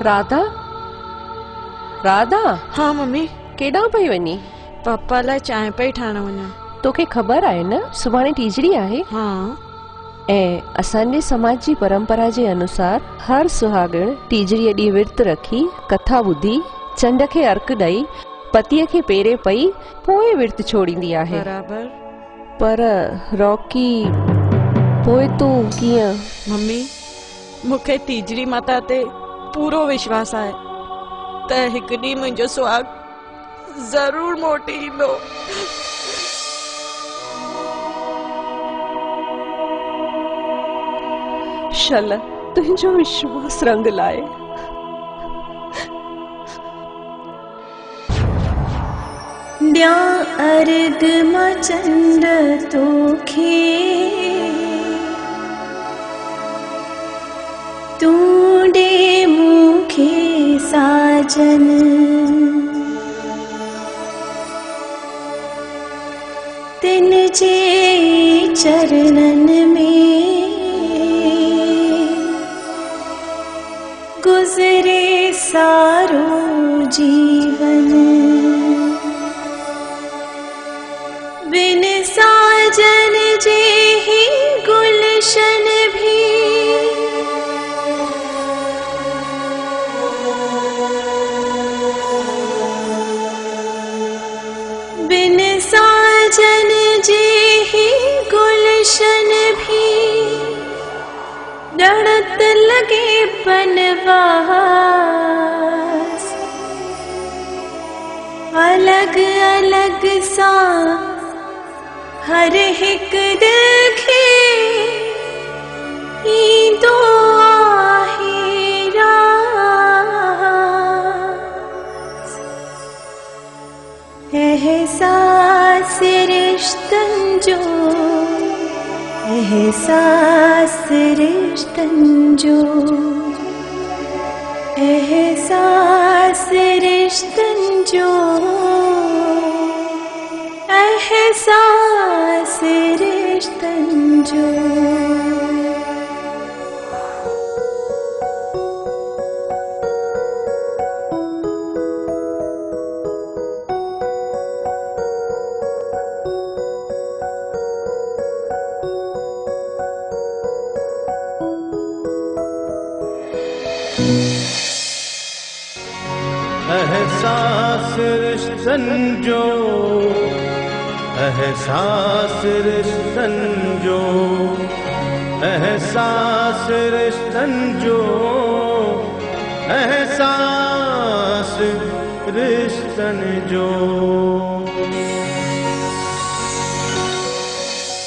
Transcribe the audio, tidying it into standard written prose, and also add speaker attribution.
Speaker 1: राधा राधा।
Speaker 2: हाँ मम्मी।
Speaker 1: केड़ा पई वनी?
Speaker 2: पापा लाइ चांहि पई ठाहिण वञा।
Speaker 1: तोखे ख़बर आहे न सुभाणे टीजड़ी आहे?
Speaker 2: हाँ।
Speaker 1: ऐं असांजे समाज जी परंपरा जे अनुसार हर सुहागण टीजड़ीअ ॾींहुं विर्त रखी कथा ॿुधी चंड खे अर्क ॾेई पतीअ खे पेरे पई पोइ विर्त छोड़ींदी आहे।
Speaker 2: बराबर।
Speaker 1: पर रॉकी पोइ तूं कीअं?
Speaker 2: मम्मी मूंखे तीजड़ी माता ते पूरो विश्वास आहे त हिकु ॾींहुं मुंहिंजो सुहाग जरूर मोटी ईंदो।
Speaker 1: शल तुंहिंजो विश्वास रंग लाए।
Speaker 3: ॾियां अर्ग मां चंड तोखे तूं ॾे मूंखे साजन तिन जे चरणन में गुज़रे सारो जीवन बिन साजन जे ही गुलशन भी बिन साजन जे ही गुलशन भी डरत लगे बनवास अलग अलग सा हर एक दिल खे ईंदो आहे रास एहसास रिश्तन जो एहसास रिश्तन जो एहसास रिश्तन जो एहसास रिश्तन जो।
Speaker 4: एहसास रिश्तन जो एहसास रिश्तन जो एहसास रिश्तन जो एहसास रिश्तन जो।